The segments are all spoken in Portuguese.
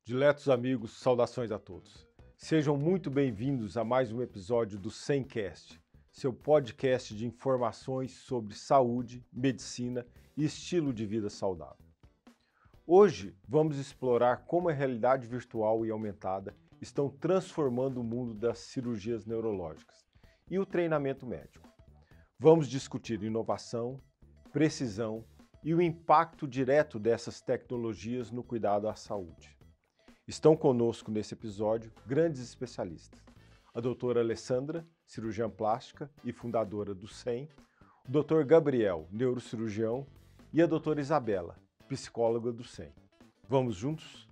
Diletos amigos, saudações a todos. Sejam muito bem-vindos a mais um episódio do SEMcast, seu podcast de informações sobre saúde, medicina e estilo de vida saudável. Hoje vamos explorar como a realidade virtual e aumentada estão transformando o mundo das cirurgias neurológicas e o treinamento médico. Vamos discutir inovação, precisão e o impacto direto dessas tecnologias no cuidado à saúde. Estão conosco nesse episódio grandes especialistas. A doutora Alessandra, cirurgiã plástica e fundadora do SEM, o doutor Gabriel, neurocirurgião, e a doutora Isabela, psicóloga do SEM. Vamos juntos?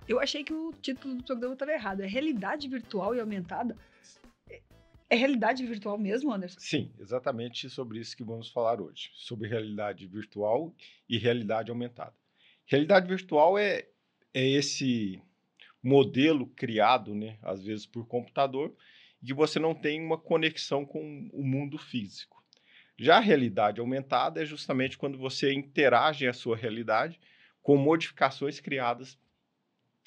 Eu achei que o título do programa estava errado. É realidade virtual e aumentada? É realidade virtual mesmo, Anderson? Sim, exatamente sobre isso que vamos falar hoje. Sobre realidade virtual e realidade aumentada. Realidade virtual é esse modelo criado, né, às vezes por computador, e que você não tem uma conexão com o mundo físico. Já a realidade aumentada é justamente quando você interage a sua realidade com modificações criadas,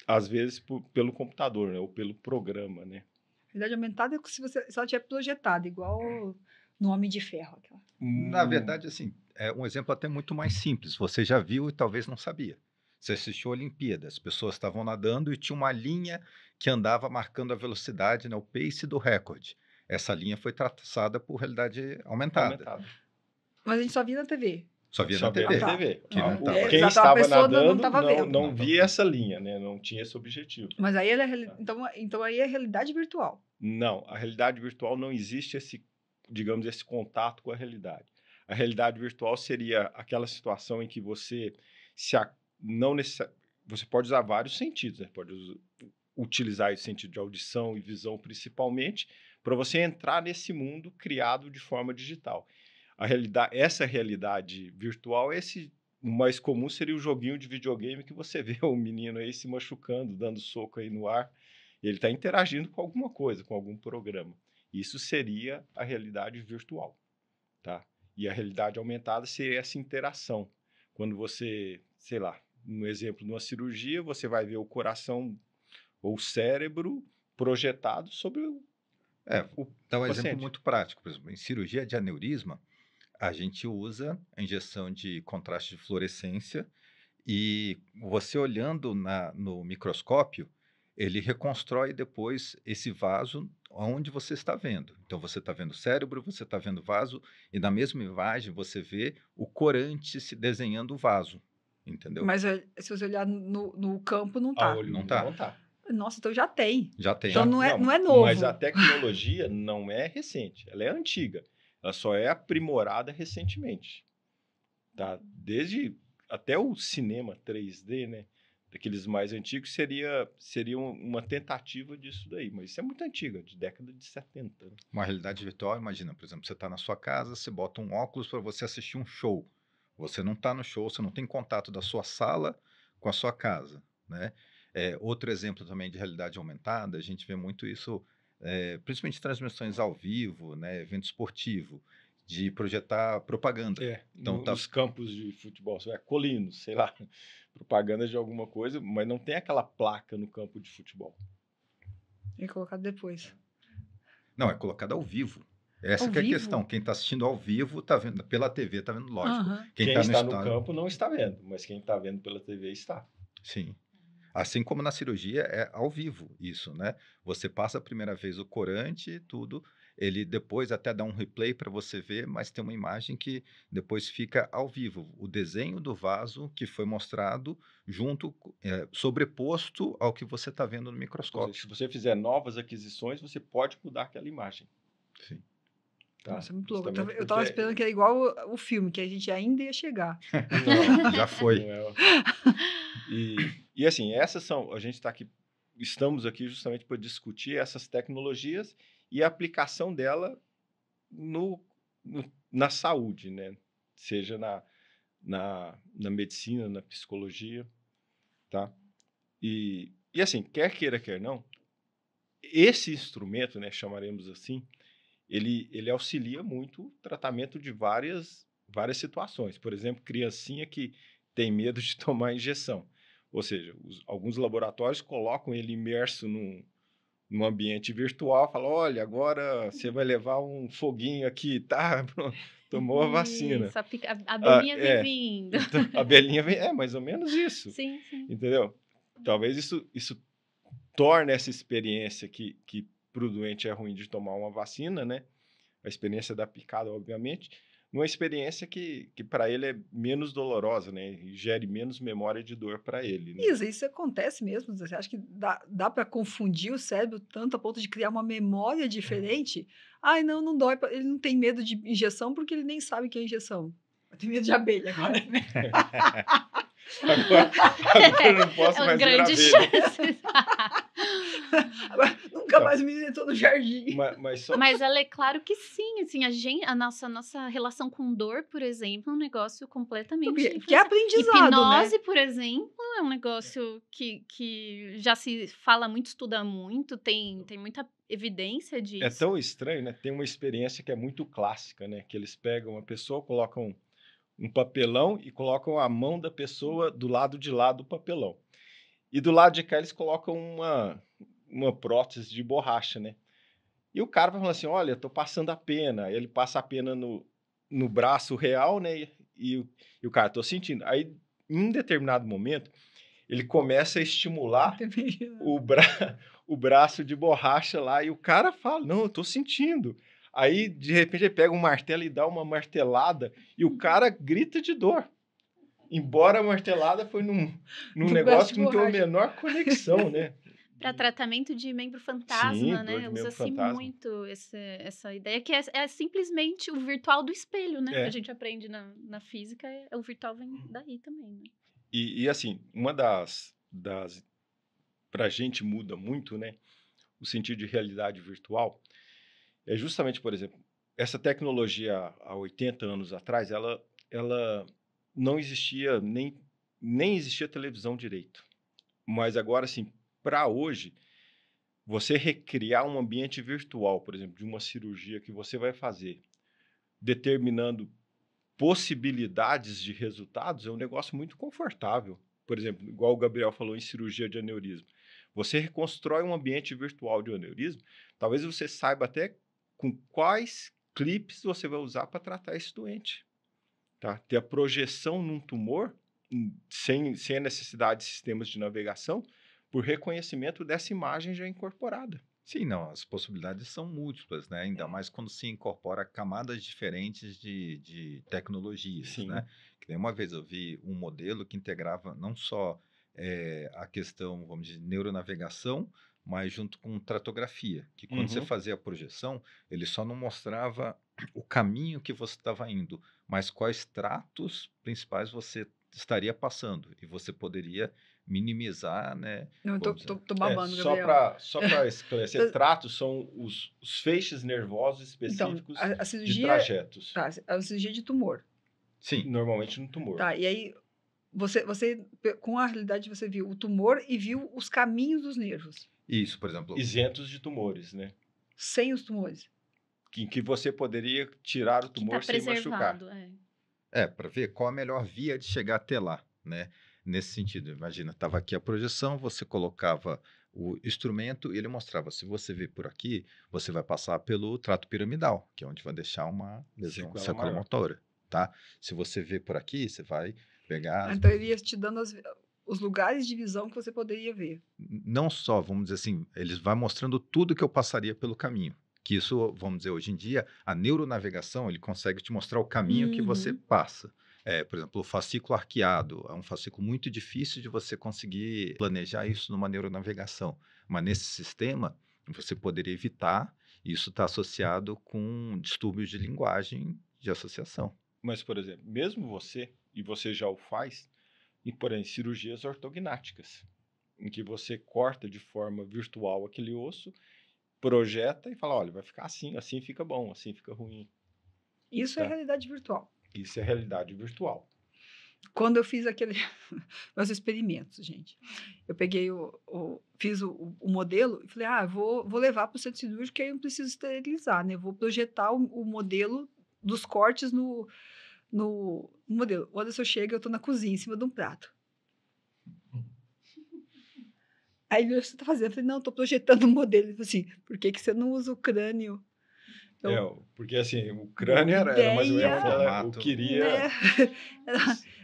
às vezes, pelo computador, né, ou pelo programa, né? Realidade aumentada é se ela tiver projetada, igual no Homem de Ferro. Aquela. Na verdade, assim, é um exemplo até muito mais simples. Você já viu e talvez não sabia. Você assistiu a Olimpíada, as pessoas estavam nadando e tinha uma linha que andava marcando a velocidade, né, o pace do recorde. Essa linha foi traçada por realidade aumentada. Mas a gente só via na TV. Só via Só na via TV. na TV. Que não tava. É, Quem exato, a estava pessoa não nadando tava vendo. não via essa linha, né? Não tinha esse objetivo. Mas aí então aí é realidade virtual. Não, a realidade virtual não existe digamos, esse contato com a realidade. A realidade virtual seria aquela situação em que você você pode usar vários sentidos, né? Pode utilizar esse sentido de audição e visão principalmente para você entrar nesse mundo criado de forma digital. Essa realidade virtual, o mais comum seria o joguinho de videogame que você vê o menino aí se machucando, dando soco aí no ar. Ele está interagindo com alguma coisa, com algum programa. Isso seria a realidade virtual, tá? E a realidade aumentada seria essa interação. Quando você, sei lá, no exemplo de uma cirurgia, você vai ver o coração ou o cérebro projetado sobre o Dá um paciente. exemplo muito prático. Por exemplo, em cirurgia de aneurisma, a gente usa a injeção de contraste de fluorescência e você olhando no microscópio, ele reconstrói depois esse vaso onde você está vendo. Então, você está vendo o cérebro, você está vendo o vaso, e na mesma imagem você vê o corante se desenhando o vaso, entendeu? Mas se você olhar no campo, não tá. Olho Não tá. Não tá. Nossa, então já tem. Já tem. Então não é novo. Mas a tecnologia não é recente, ela é antiga. Ela só é aprimorada recentemente. Tá? Desde até o cinema 3D, né? Daqueles mais antigos, seria uma tentativa disso daí. Mas isso é muito antiga, de década de 70. Né? Uma realidade virtual, imagina, por exemplo, você está na sua casa, você bota um óculos para você assistir um show. Você não está no show, você não tem contato da sua sala com a sua casa, né? Outro exemplo também de realidade aumentada, a gente vê muito isso, principalmente transmissões ao vivo, né, evento esportivo, de projetar propaganda. Então, nos campos de futebol, você vai Colinos, sei lá, propaganda de alguma coisa, mas não tem aquela placa no campo de futebol. É colocado depois. Não, é colocado ao vivo. Essa que é a questão. Quem está assistindo ao vivo está vendo pela TV, está vendo, lógico. Uhum. Quem está no campo não está vendo, mas quem está vendo pela TV está. Sim. Assim como na cirurgia é ao vivo isso, né? Você passa a primeira vez o corante e tudo, ele depois até dá um replay para você ver, mas tem uma imagem que depois fica ao vivo. O desenho do vaso que foi mostrado junto, sobreposto ao que você está vendo no microscópio. Se você fizer novas aquisições, você pode mudar aquela imagem. Sim. Tá? Nossa, é muito louco. Eu tava esperando que era igual o filme, que a gente ainda ia chegar. Não, já foi. Não é. E assim, estamos aqui justamente para discutir essas tecnologias e a aplicação dela na saúde, né? Seja na medicina, na psicologia, tá? E assim, quer queira, quer não, esse instrumento, né, chamaremos assim, ele auxilia muito o tratamento de várias situações. Por exemplo, criancinha que tem medo de tomar injeção. Ou seja, alguns laboratórios colocam ele imerso num ambiente virtual, falam, olha, agora você vai levar um foguinho aqui, tá? Pronto, tomou a vacina. Isso, a abelhinha vem É, vindo. então, a abelhinha vem, mais ou menos isso, Sim, sim. entendeu? Talvez isso torne essa experiência que para o doente é ruim de tomar uma vacina, né? A experiência da picada, obviamente, uma experiência que para ele é menos dolorosa, né? E gere menos memória de dor para ele, né? Isso acontece mesmo. Você acha que dá para confundir o cérebro tanto a ponto de criar uma memória diferente? Ai, não dói. Ele não tem medo de injeção porque ele nem sabe que é injeção. Tem medo de abelha agora, né? Agora eu não posso mais ver grande abelha. chance. Agora, nunca mais me entrou no jardim. Mas ela é claro que sim, assim, a nossa relação com dor, por exemplo, é um negócio completamente Que é aprendizado, hipnose, né? por exemplo, é um negócio que já se fala muito, estuda muito, tem muita evidência disso. É tão estranho, né? Tem uma experiência que é muito clássica, né? Que eles pegam uma pessoa, colocam um papelão e colocam a mão da pessoa do lado de lá do papelão. E do lado de cá eles colocam uma prótese de borracha, né? E o cara vai falando assim, olha, tô passando a pena. Ele passa a pena no braço real, né? E o cara, tô sentindo. Aí, em um determinado momento, ele começa a estimular o braço de borracha lá. E o cara fala, não, eu tô sentindo. Aí, de repente, ele pega um martelo e dá uma martelada. E o cara grita de dor. Embora a martelada foi num negócio que não tem a menor conexão, né? Para tratamento de membro fantasma, Sim, né? Usa-se muito essa ideia, que é simplesmente o virtual do espelho, né? Que a gente aprende na física, o virtual vem daí também, né? E assim, uma das pra gente muda muito, né? O sentido de realidade virtual é justamente, por exemplo, essa tecnologia há 80 anos atrás, ela não existia, nem existia televisão direito. Mas agora, assim, para hoje, você recriar um ambiente virtual, por exemplo, de uma cirurgia que você vai fazer, determinando possibilidades de resultados, é um negócio muito confortável. Por exemplo, igual o Gabriel falou em cirurgia de aneurisma. Você reconstrói um ambiente virtual de aneurisma, talvez você saiba até com quais clipes você vai usar para tratar esse doente. Tá? Ter a projeção num tumor, sem a necessidade de sistemas de navegação, por reconhecimento dessa imagem já incorporada. Sim, não, as possibilidades são múltiplas, né? Ainda mais quando se incorpora camadas diferentes de tecnologias, Sim. né? Que nem uma vez eu vi um modelo que integrava não só a questão, vamos dizer, neuronavegação, mas junto com tratografia, que quando você fazia a projeção, ele só não mostrava o caminho que você estava indo, mas quais tratos principais você estaria passando, e você poderia minimizar, né? Não, vamos dizer, tô babando, Gabriel. Só para esclarecer, tratos são os feixes nervosos específicos então, a cirurgia, de trajetos. Tá, a cirurgia de tumor. Sim. Normalmente no tumor. Tá, e aí você com a realidade você viu o tumor e viu os caminhos dos nervos. Isso, por exemplo. Isentos de tumores, né? Sem os tumores. Em que você poderia tirar o tumor sem machucar. Para ver qual a melhor via de chegar até lá, né? Nesse sentido, imagina, estava aqui a projeção, você colocava o instrumento e ele mostrava, se você vir por aqui, você vai passar pelo trato piramidal, que é onde vai deixar uma lesão sequela-motora, tá? Se você ver por aqui, você vai pegar... Então ele ia te dando os lugares de visão que você poderia ver. Não só, vamos dizer assim, eles vão mostrando tudo que eu passaria pelo caminho. Que isso, vamos dizer, hoje em dia, a neuronavegação, ele consegue te mostrar o caminho que você passa. Por exemplo, o fascículo arqueado é um fascículo muito difícil de você conseguir planejar isso numa neuronavegação. Mas nesse sistema, você poderia evitar, e isso está associado com distúrbios de linguagem de associação. Mas, por exemplo, mesmo você, e você já o faz, em cirurgias ortognáticas, em que você corta de forma virtual aquele osso, projeta e fala, olha, vai ficar assim, assim fica bom, assim fica ruim. Isso é realidade virtual. Isso é realidade virtual. quando eu fiz meus experimentos, gente, eu peguei fiz o modelo e falei, vou levar para o centro cirúrgico, que aí eu não preciso esterilizar, né? Eu vou projetar o modelo dos cortes no modelo. O Anderson chega, eu estou na cozinha, em cima de um prato. Aí ele, o que você está fazendo? Eu falei, não, estou projetando um modelo. Ele falou assim, por que você não usa o crânio? Porque assim, o crânio era mais ou menos o que eu queria.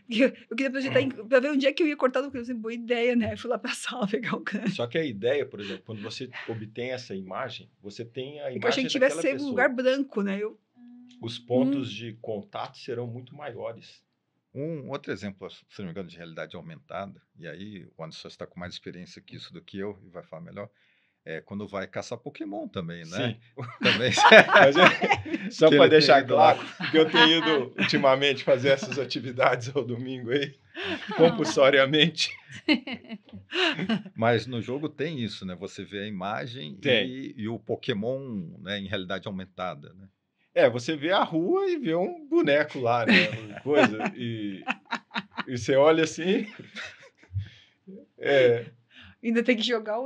Eu queria projetar para ver onde é que eu ia cortar no crânio. Boa ideia, né? Eu fui lá para a sala pegar o crânio. Só que a ideia, por exemplo, quando você obtém essa imagem, você tem a imagem que a gente tivesse ser um lugar branco, né? Os pontos de contato serão muito maiores. Um outro exemplo, se não me engano, de realidade aumentada, e aí o Anderson está com mais experiência que isso do que eu e vai falar melhor, é quando vai caçar Pokémon também, né? Sim. Também. Mas só para deixar claro, porque eu tenho ido ultimamente fazer essas atividades ao domingo aí, compulsoriamente. Mas no jogo tem isso, né? Você vê a imagem e o Pokémon, né, em realidade aumentada, né? Você vê a rua e vê um boneco lá, né? Coisa. E você olha assim. Ainda tem que jogar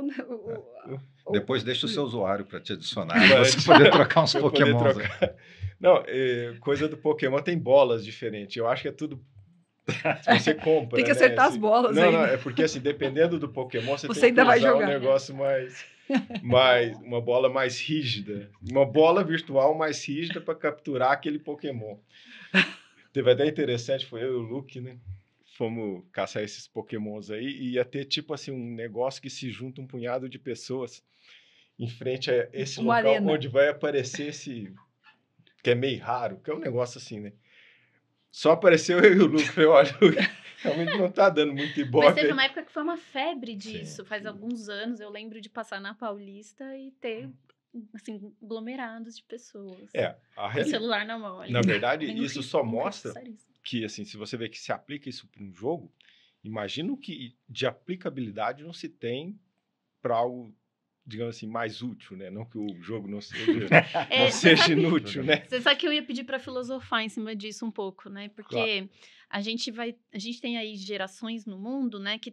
Depois deixa o seu usuário para te adicionar, para você poder trocar uns Pokémons. Não, coisa do Pokémon tem bolas diferentes. Eu acho que é tudo. Você compra. Tem que acertar as bolas. Não, é porque assim, dependendo do Pokémon, você tem ainda que vai usar jogar, um negócio uma bola mais rígida. Uma bola virtual mais rígida para capturar aquele Pokémon. Teve até interessante, foi eu e o Luke, né? Fomos caçar esses Pokémons aí e ia ter tipo assim um negócio que se junta um punhado de pessoas em frente a esse local arena, onde vai aparecer esse que é meio raro, que é um negócio assim, né? Só apareceu eu e o Luke. Falei, olha, realmente não tá dando muito ibope. Mas teve uma época que foi uma febre disso, faz alguns anos. Eu lembro de passar na Paulista e ter, assim, aglomerados de pessoas. Com o celular na mão. Na verdade, isso só mostra que, assim, se você vê que se aplica isso para um jogo, imagina o que de aplicabilidade não se tem para algo, digamos assim, mais útil, né? Não que o jogo não seja inútil, né? Você sabe que eu ia pedir para filosofar em cima disso um pouco, né? Porque a gente tem aí gerações no mundo, né, que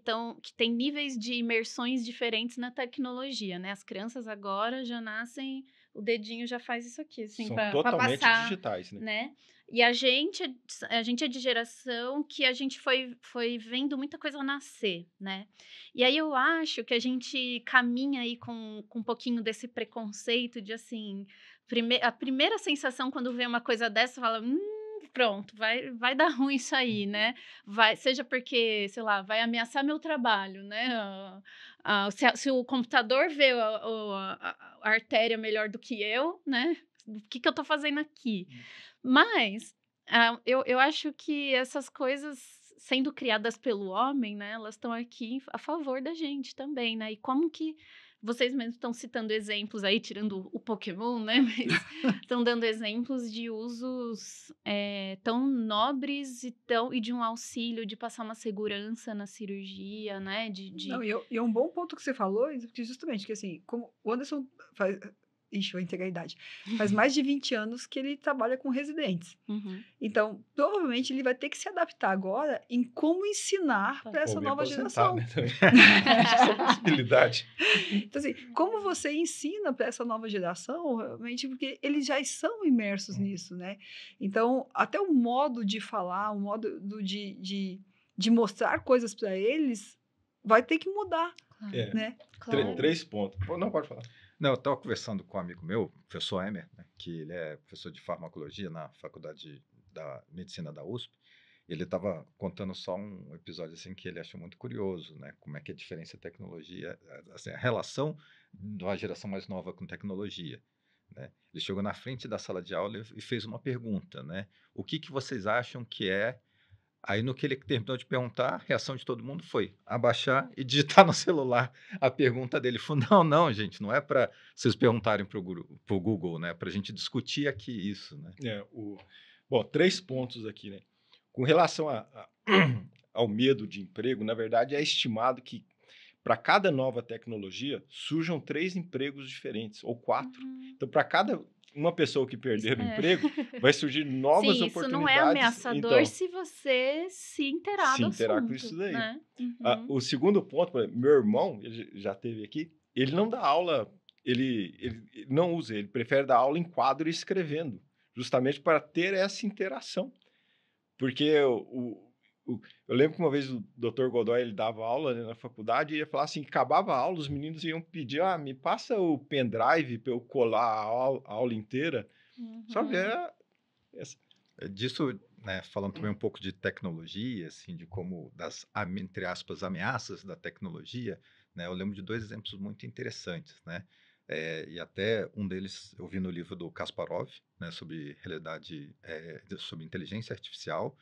tem níveis de imersões diferentes na tecnologia, né? As crianças agora já nascem, o dedinho já faz isso aqui, assim, são para totalmente passar, digitais, né? E a gente é de geração que a gente foi vendo muita coisa nascer, né? E aí eu acho que a gente caminha aí com um pouquinho desse preconceito de, assim, a primeira sensação quando vê uma coisa dessa, fala, pronto, vai dar ruim isso aí, né? Seja porque, sei lá, vai ameaçar meu trabalho, né? Se o computador vê a artéria melhor do que eu, né? O que eu tô fazendo aqui? Mas eu acho que essas coisas, sendo criadas pelo homem, né, elas estão aqui a favor da gente também, né? E como que vocês mesmos estão citando exemplos aí, tirando o Pokémon, né? Mas estão dando exemplos de usos tão nobres e de um auxílio, de passar uma segurança na cirurgia, né? Não, e é um bom ponto que você falou, justamente, que assim, como o Anderson faz... vou entregar a idade. Faz mais de 20 anos que ele trabalha com residentes. Uhum. Então, provavelmente, ele vai ter que se adaptar agora em como ensinar para essa nova geração. Né? Essa possibilidade. Então, assim, como você ensina para essa nova geração, realmente, porque eles já são imersos nisso, né? Então, até o modo de falar, o modo de mostrar coisas para eles, vai ter que mudar, né? Claro. 3 pontos. Não, pode falar. Não, eu estava conversando com um amigo meu, o professor Emer, né, que ele é professor de farmacologia na Faculdade da Medicina da USP. Ele estava contando só um episódio assim que ele achou muito curioso, né? Como é que a diferença de tecnologia, assim, a relação da geração mais nova com tecnologia, né? Ele chegou na frente da sala de aula e fez uma pergunta, né? O que vocês acham que é? Aí, no que ele terminou de perguntar, a reação de todo mundo foi abaixar e digitar no celular a pergunta dele. Falou, não, gente, não é para vocês perguntarem para o Google, né? Para a gente discutir aqui isso, né? Bom, 3 pontos aqui, né? Com relação ao medo de emprego, na verdade, é estimado que para cada nova tecnologia surjam 3 empregos diferentes, ou 4. Então, para cada uma pessoa que perder o emprego, vai surgir novas Sim, oportunidades. isso não é ameaçador Então, se você se inteirar se do interar com assunto, isso daí. né? O segundo ponto, por exemplo, meu irmão, ele já esteve aqui, ele não dá aula, ele não usa, ele prefere dar aula em quadro e escrevendo, justamente para ter essa interação. Porque eu lembro que uma vez o Dr. Godoy, ele dava aula, né, na faculdade e ia falar assim, acabava a aula, os meninos iam pedir, me passa o pendrive para eu colar a aula inteira. Sabe, Disso, né, falando também um pouco de tecnologia, assim, de como entre aspas, ameaças da tecnologia, né, eu lembro de 2 exemplos muito interessantes, né, e até um deles eu vi no livro do Kasparov, né, sobre sobre inteligência artificial,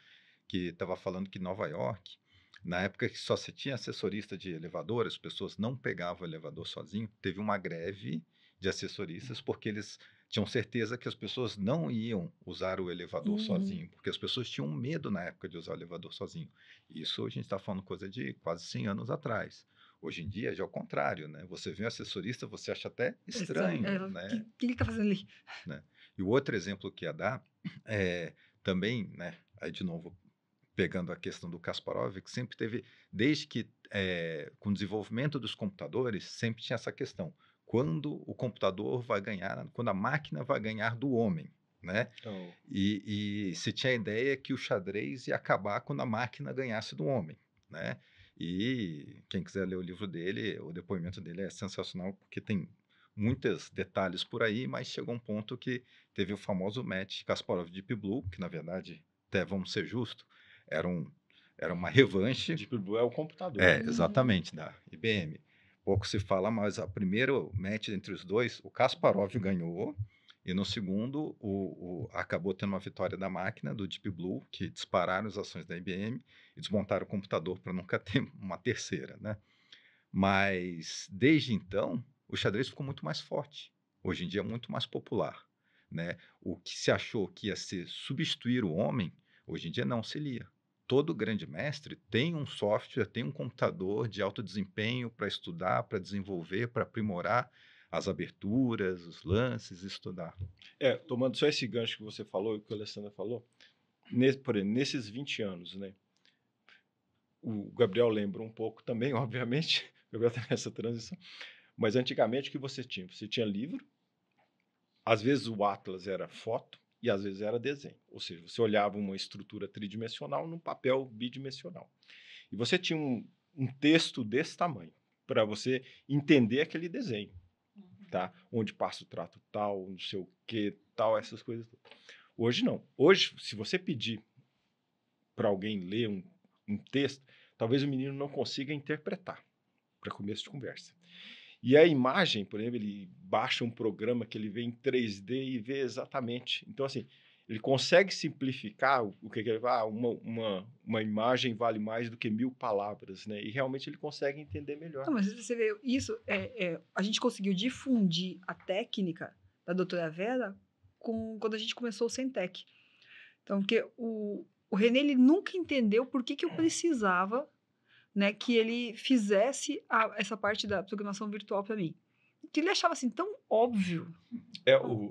que estava falando que Nova York, na época que só se tinha assessorista de elevador, as pessoas não pegavam o elevador sozinho, teve uma greve de assessoristas porque eles tinham certeza que as pessoas não iam usar o elevador sozinho, porque as pessoas tinham medo na época de usar o elevador sozinho. Isso a gente está falando coisa de quase 100 anos atrás. Hoje em dia já é o contrário, né? Você vê um assessorista, você acha até estranho, né? O que ele está fazendo ali? Né? E o outro exemplo que ia dar é também, né? Aí de novo, pegando a questão do Kasparov, que sempre teve, desde que com o desenvolvimento dos computadores, sempre tinha essa questão. Quando o computador vai ganhar, quando a máquina vai ganhar do homem, né? E se tinha a ideia que o xadrez ia acabar quando a máquina ganhasse do homem, né? E quem quiser ler o livro dele, o depoimento dele é sensacional, porque tem muitos detalhes por aí, mas chegou um ponto que teve o famoso match Kasparov-Deep Blue, que na verdade, até vamos ser justos, era uma revanche. Deep Blue é o computador. Exatamente, da IBM. Pouco se fala, mas a primeiro match entre os dois, o Kasparov ganhou, e no segundo, acabou tendo uma vitória da máquina, do Deep Blue, que dispararam as ações da IBM e desmontaram o computador para nunca ter uma terceira, né? Mas, desde então, o xadrez ficou muito mais forte. Hoje em dia é muito mais popular, né? O que se achou que ia substituir o homem, hoje em dia não se lia. Todo grande mestre tem um software, tem um computador de alto desempenho para estudar, para desenvolver, para aprimorar as aberturas, os lances, estudar. Tomando só esse gancho que você falou e que o Alessandra falou, por exemplo, nesses 20 anos, né? O Gabriel lembra um pouco também, obviamente, o Gabriel tem essa transição, mas antigamente o que você tinha? Você tinha livro, às vezes o Atlas era foto e às vezes era desenho, ou seja, você olhava uma estrutura tridimensional num papel bidimensional. E você tinha um texto desse tamanho para você entender aquele desenho, tá? Onde passa o trato tal, não sei o que, tal, essas coisas. Hoje não. Hoje, se você pedir para alguém ler um texto, talvez o menino não consiga interpretar para começo de conversa. E a imagem, por exemplo, ele baixa um programa que ele vê em 3D e vê exatamente. Então, assim, ele consegue simplificar o que ele fala, uma imagem vale mais do que 1000 palavras, né? E realmente ele consegue entender melhor. Não, mas você vê, isso a gente conseguiu difundir a técnica da doutora Vera quando a gente começou o Centec. Então, porque o René, ele nunca entendeu por que eu precisava, né, que ele fizesse essa parte da programação virtual para mim. Que ele achava assim tão óbvio,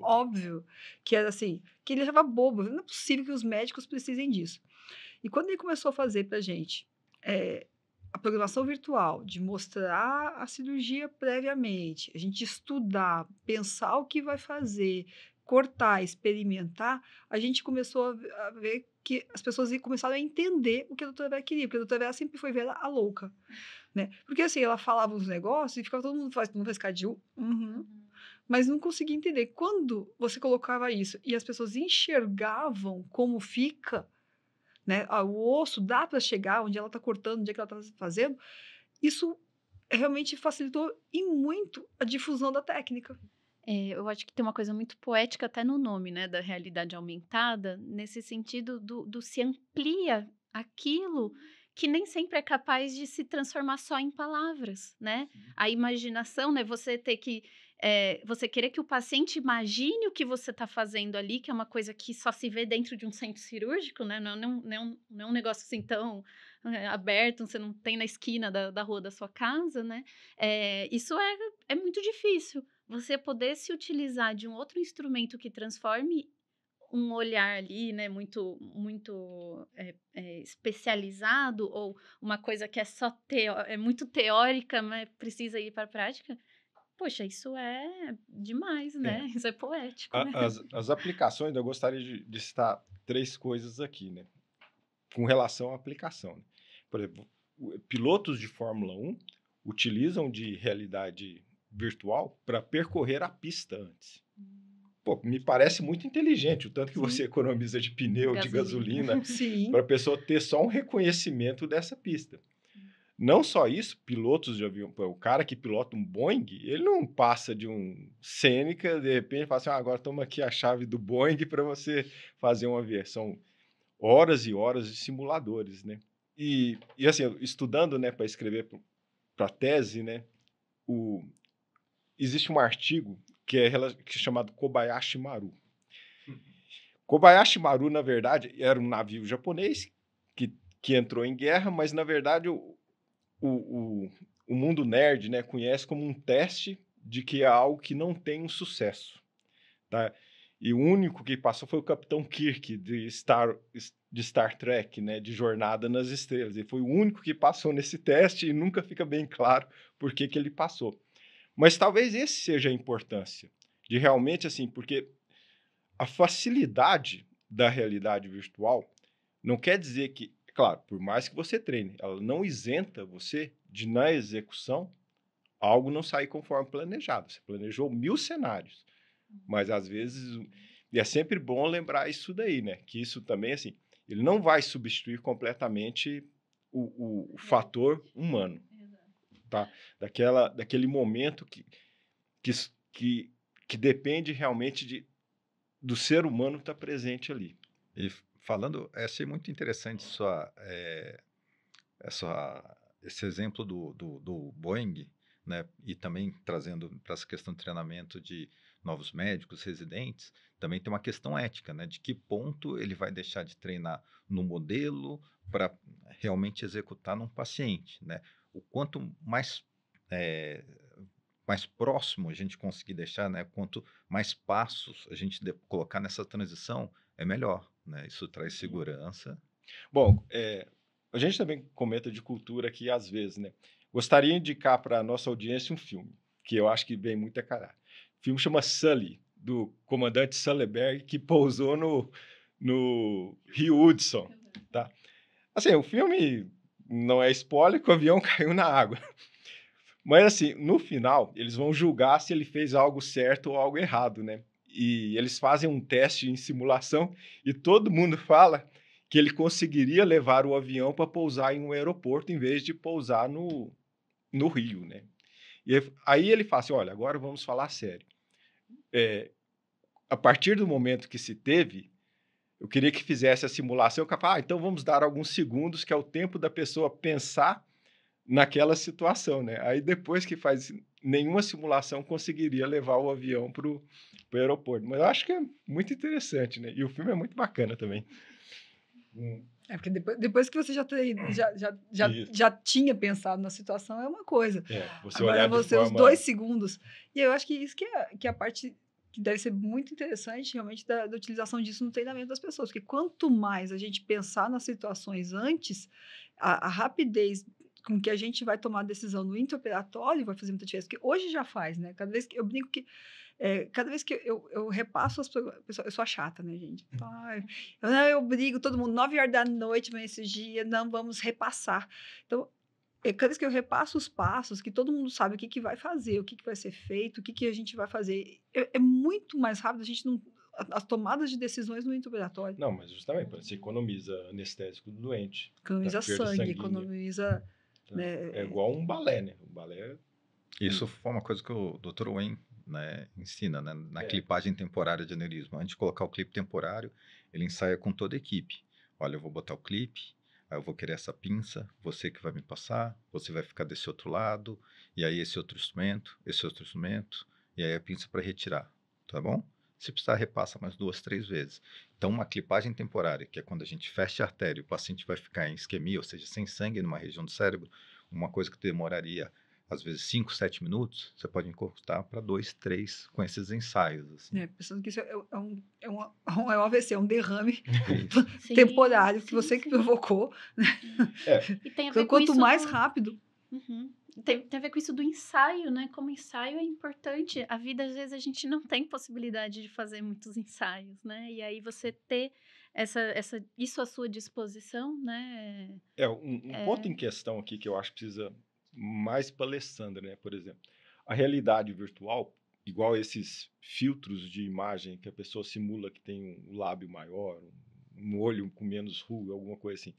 óbvio, que era assim, que ele achava bobo. Não é possível que os médicos precisem disso. E quando ele começou a fazer para a gente a programação virtual, de mostrar a cirurgia previamente, a gente estudar, pensar o que vai fazer, cortar, experimentar, a gente começou a ver que as pessoas começaram a entender o que a doutora Vera queria, porque a doutora Vera sempre foi Vera a louca, né? Porque assim, ela falava uns negócios e ficava todo mundo faz cara de mas não conseguia entender. Quando você colocava isso e as pessoas enxergavam como fica, né? O osso dá para chegar onde ela está cortando, onde é que ela está fazendo, isso realmente facilitou e muito a difusão da técnica. Eu acho que tem uma coisa muito poética até no nome, né, da realidade aumentada, nesse sentido do se amplia aquilo que nem sempre é capaz de se transformar só em palavras, né? A imaginação, né? Você ter que você querer que o paciente imagine o que você está fazendo ali, que é uma coisa que só se vê dentro de um centro cirúrgico, né? Não é um negócio assim tão aberto, você não tem na esquina da rua da sua casa, né? Isso é muito difícil. você poder se utilizar de um outro instrumento que transforme um olhar ali, né, muito especializado, ou uma coisa que é é muito teórica, mas precisa ir para a prática. Poxa, isso é demais, né? Isso é poético, né? As aplicações, eu gostaria de citar 3 coisas aqui, né? Com relação à aplicação, né? Por exemplo, pilotos de Fórmula 1 utilizam de realidade virtual para percorrer a pista antes. Pô, me parece muito inteligente o tanto que Sim. você economiza de pneu, de gasolina, Sim. para a pessoa ter só um reconhecimento dessa pista. Não só isso, pilotos de avião, o cara que pilota um Boeing, ele não passa de um Cênica, de repente fala assim, agora toma aqui a chave do Boeing para você fazer uma avião. São horas e horas de simuladores, né? E assim, estudando, né, para escrever para tese, né, existe um artigo que é chamado Kobayashi Maru. Kobayashi Maru, na verdade, era um navio japonês que entrou em guerra, mas, na verdade, o mundo nerd, né, conhece como um teste de que é algo que não tem um sucesso. Tá? E o único que passou foi o Capitão Kirk, de Star Trek, né, de Jornada nas Estrelas. Ele foi o único que passou nesse teste e nunca fica bem claro por que ele passou. Mas talvez esse seja a importância, de realmente, assim, porque a facilidade da realidade virtual não quer dizer que, claro, por mais que você treine, ela não isenta você de, na execução, algo não sair conforme planejado. Você planejou 1000 cenários, mas às vezes, e é sempre bom lembrar isso daí, né? Que isso também, assim, ele não vai substituir completamente o fator humano, tá? Daquele momento que depende realmente do ser humano estar presente ali. E falando, achei muito interessante esse exemplo do Boeing, né? E também trazendo para essa questão de treinamento de novos médicos, residentes, também tem uma questão ética, né? De que ponto ele vai deixar de treinar no modelo para realmente executar num paciente, né? O quanto mais próximo a gente conseguir deixar, né? Quanto mais passos a gente colocar nessa transição, é melhor, né? Isso traz segurança. Bom, a gente também comenta de cultura aqui às vezes, né? Gostaria de indicar para a nossa audiência um filme, que eu acho que vem muito a calhar. O filme chama Sully, do comandante Sullenberg, que pousou no Rio Hudson, tá? Assim, o filme não é spoiler, que o avião caiu na água. Mas, assim, no final, eles vão julgar se ele fez algo certo ou algo errado, né? E eles fazem um teste em simulação e todo mundo fala que ele conseguiria levar o avião para pousar em um aeroporto em vez de pousar no Rio, né? E aí ele fala assim, olha, agora vamos falar sério. A partir do momento que se teve, eu queria que fizesse a simulação, que eu falo, então vamos dar alguns segundos, que é o tempo da pessoa pensar naquela situação, né? Aí depois que faz nenhuma simulação conseguiria levar o avião para o aeroporto. Mas eu acho que é muito interessante, né? E o filme é muito bacana também. Porque depois que você já tinha pensado na situação, é uma coisa. Você agora olhar você, de forma... os 2 segundos. E eu acho que isso que é a parte que deve ser muito interessante, realmente, da utilização disso no treinamento das pessoas. Porque quanto mais a gente pensar nas situações antes, a rapidez com que a gente vai tomar a decisão no intraoperatório vai fazer muita diferença. Porque hoje já faz, né? Cada vez que eu brinco que cada vez que eu repasso as pessoas, eu sou a chata, né, gente? Eu brigo todo mundo, 9h da noite, mas esse dia, não, vamos repassar. Então, cada vez que eu repasso os passos, que todo mundo sabe o que vai fazer, o que vai ser feito, o que a gente vai fazer, é muito mais rápido, a gente não... As tomadas de decisões no intraoperatório. Não, mas justamente, você economiza anestésico do doente. Economiza sangue, economiza... Tá. Né? É igual um balé, né? O balé... Isso foi uma coisa que o Dr. Wayne, né, ensina, né, na clipagem temporária de aneurisma. Antes de colocar o clipe temporário, ele ensaia com toda a equipe. Olha, eu vou botar o clipe, aí eu vou querer essa pinça, você que vai me passar, você vai ficar desse outro lado, e aí esse outro instrumento, e aí a pinça para retirar, tá bom? Se precisar, repassa mais 2, 3 vezes. Então, uma clipagem temporária, que é quando a gente fecha a artéria, o paciente vai ficar em isquemia, ou seja, sem sangue numa região do cérebro, uma coisa que demoraria às vezes 5, 7 minutos, você pode encurtar para 2, 3 com esses ensaios. Assim. Pensando que isso é um AVC, é um derrame Isso. Sim, temporário que sim, você que sim. provocou. E tem a Então, ver com quanto isso mais do... rápido. Uhum. Tem a ver com isso do ensaio, né? Como ensaio é importante. A vida, às vezes, a gente não tem possibilidade de fazer muitos ensaios, né? E aí você ter isso à sua disposição, né? Um ponto em questão aqui que eu acho que precisa mais palestra, né? Por exemplo, a realidade virtual, igual esses filtros de imagem que a pessoa simula que tem um lábio maior, um olho com menos ruga, alguma coisa assim.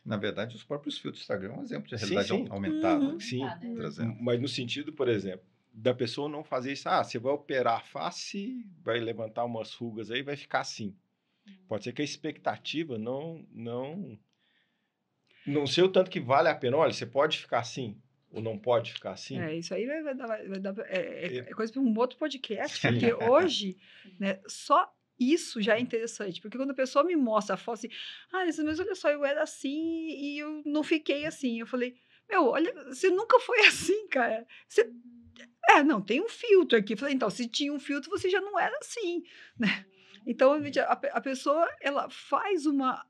Na verdade, os próprios filtros do Instagram é um exemplo de Sim, realidade sim. aumentada. Sim, Trazendo. mas no sentido, por exemplo, da pessoa não fazer isso. Você vai operar a face, vai levantar umas rugas aí, vai ficar assim. Pode ser que a expectativa não sei o tanto que vale a pena. Olha, você pode ficar assim ou não pode ficar assim. Isso aí vai dar coisa para um outro podcast, Sim. porque hoje, né, só isso já é interessante, porque quando a pessoa me mostra a foto assim, mas olha só, eu era assim e eu não fiquei assim. Eu falei, olha, você nunca foi assim, cara. Você, não, tem um filtro aqui. Eu falei, então, se tinha um filtro, você já não era assim, né? Então, a pessoa, ela faz uma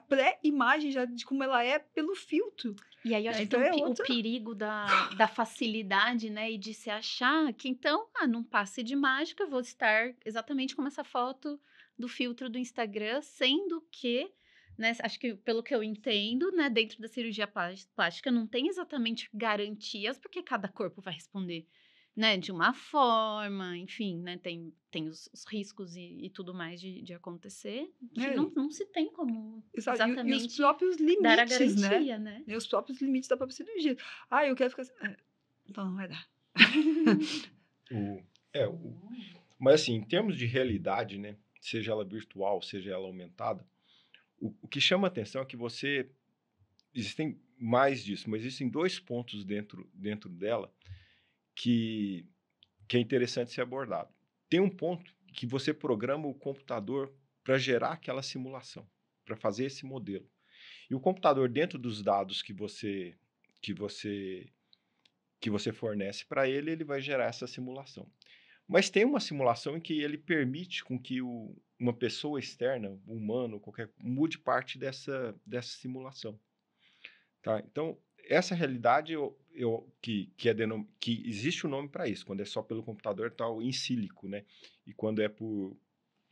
pré-imagem já de como ela é pelo filtro. E aí, eu acho que Então, tem o perigo da facilidade, né? E de se achar que, então, num passe de mágica, eu vou estar exatamente como essa foto do filtro do Instagram, sendo que, né, acho que, pelo que eu entendo, né, dentro da cirurgia plástica, não tem exatamente garantias, porque cada corpo vai responder, né, de uma forma, enfim, né, tem os riscos e tudo mais de acontecer, que não se tem como Exato. exatamente E os próprios dar a limites, garantia, né? E os próprios limites da própria cirurgia. Eu quero ficar assim. Então não vai dar. Mas assim, em termos de realidade, né, seja ela virtual, seja ela aumentada, o que chama a atenção é que existem mais disso, mas existem 2 pontos dentro dela que é interessante ser abordado. Tem um ponto que você programa o computador para gerar aquela simulação, para fazer esse modelo. E o computador, dentro dos dados que você fornece para ele, ele vai gerar essa simulação. Mas tem uma simulação em que ele permite com que uma pessoa externa, um humano, mude parte dessa simulação. Tá? Então, essa realidade que existe um nome para isso, quando é só pelo computador, tal, in silico, né? E quando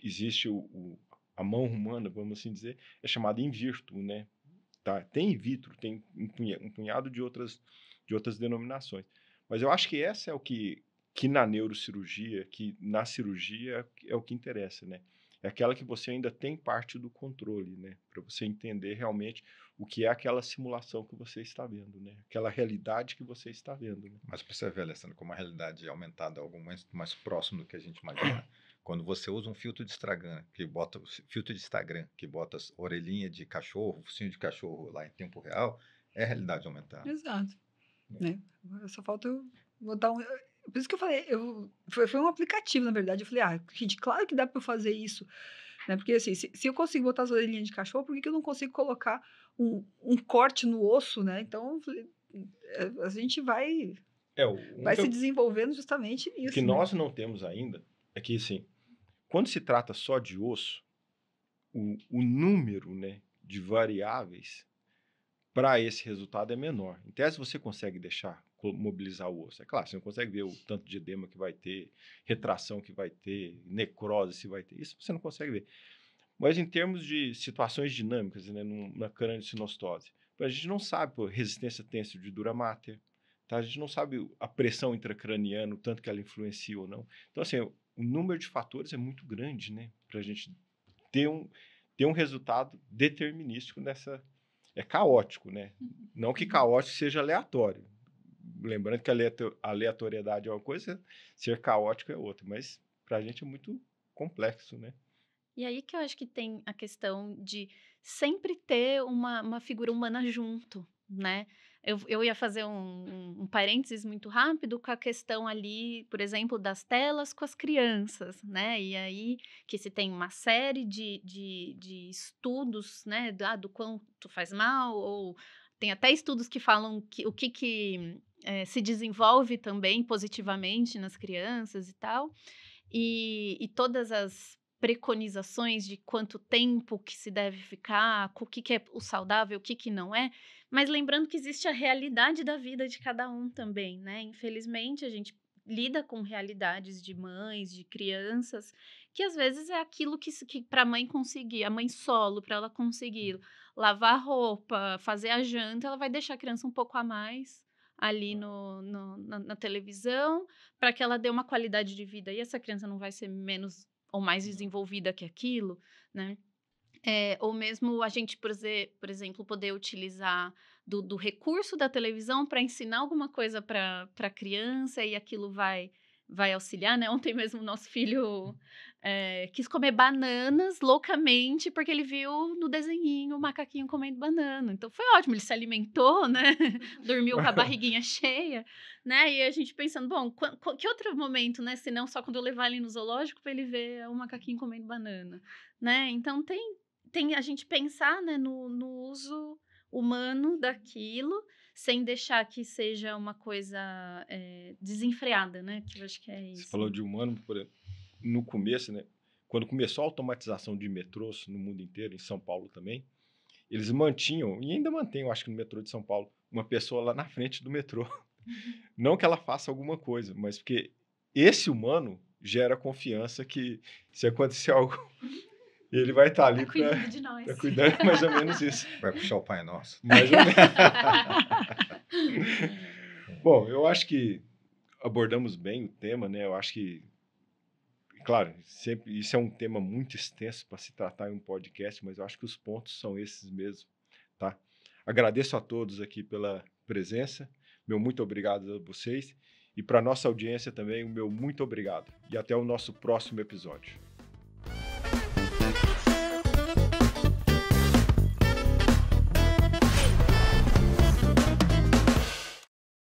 existe a mão humana, vamos assim dizer, é chamado in virtu, né? Tá? Tem in vitro, tem um punhado de outras denominações. Mas eu acho que essa é o que na neurocirurgia, que na cirurgia é o que interessa, né? É aquela que você ainda tem parte do controle, né? Para você entender realmente o que é aquela simulação que você está vendo, né? Aquela realidade que você está vendo. Né? Mas para você ver, Alessandro, como a realidade é aumentada, algo mais próximo do que a gente imagina. Quando você usa um filtro de Instagram, que bota as orelhinhas de cachorro, focinho de cachorro lá em tempo real, é realidade aumentada. Exato. Né? Só falta eu botar um. Por isso que eu falei, foi um aplicativo, na verdade. Eu falei, gente, claro que dá para eu fazer isso. Né? Porque assim, se eu consigo botar as orelhinhas de cachorro, por que eu não consigo colocar um corte no osso, né? Então, eu falei, a gente vai se desenvolvendo justamente nisso. O que nós não temos ainda é que, assim, quando se trata só de osso, o número, né, de variáveis para esse resultado é menor. Em tese, você consegue mobilizar o osso. É claro, você não consegue ver o tanto de edema que vai ter, retração que vai ter, necrose se vai ter. Isso você não consegue ver. Mas em termos de situações dinâmicas, né, na craniosinostose, a gente não sabe, resistência têncil de dura mater, tá? A gente não sabe a pressão intracraniana, o tanto que ela influencia ou não. Então, assim, o número de fatores é muito grande, né, para a gente ter um resultado determinístico nessa... É caótico, né? Não que caótico seja aleatório. Lembrando que a aleatoriedade é uma coisa, ser caótico é outra. Mas para a gente é muito complexo, né? E aí que eu acho que tem a questão de sempre ter uma figura humana junto, né? Eu ia fazer um parênteses muito rápido com a questão ali, por exemplo, das telas com as crianças, né? E aí que se tem uma série de estudos, né? Do quanto faz mal, ou tem até estudos que falam que o que se desenvolve também positivamente nas crianças e tal. E todas as preconizações de quanto tempo que se deve ficar, o que é o saudável, o que não é, mas lembrando que existe a realidade da vida de cada um também, né? Infelizmente, a gente lida com realidades de mães, de crianças, que às vezes é aquilo que para a mãe conseguir, a mãe solo, para ela conseguir lavar a roupa, fazer a janta, ela vai deixar a criança um pouco a mais ali na televisão, para que ela dê uma qualidade de vida. E essa criança não vai ser menos ou mais desenvolvida que aquilo, né? Ou mesmo a gente, por exemplo, poder utilizar do recurso da televisão para ensinar alguma coisa para a criança e aquilo vai auxiliar, né? Ontem mesmo o nosso filho quis comer bananas loucamente porque ele viu no desenhinho o macaquinho comendo banana. Então foi ótimo, ele se alimentou, né? Dormiu com a barriguinha cheia, né? E a gente pensando, bom, que outro momento, né? Se não só quando eu levar ele no zoológico para ele ver o macaquinho comendo banana, né? Então tem a gente pensar, né, no uso humano daquilo, sem deixar que seja uma coisa desenfreada, né? Que eu acho que é isso. Você falou de humano, por exemplo, no começo, né? Quando começou a automatização de metrôs no mundo inteiro, em São Paulo também, eles mantinham, e ainda mantêm, eu acho que no metrô de São Paulo, uma pessoa lá na frente do metrô. Não que ela faça alguma coisa, mas porque esse humano gera confiança que se acontecer algo, ele vai estar ali cuidando de nós. Tá cuidando, mais ou menos isso. Vai puxar o Pai Nosso. Mais ou menos. Bom, eu acho que abordamos bem o tema, né? Eu acho que, claro, sempre isso é um tema muito extenso para se tratar em um podcast, mas eu acho que os pontos são esses mesmo, tá? Agradeço a todos aqui pela presença, meu muito obrigado a vocês, e para nossa audiência também, o meu muito obrigado. E até o nosso próximo episódio.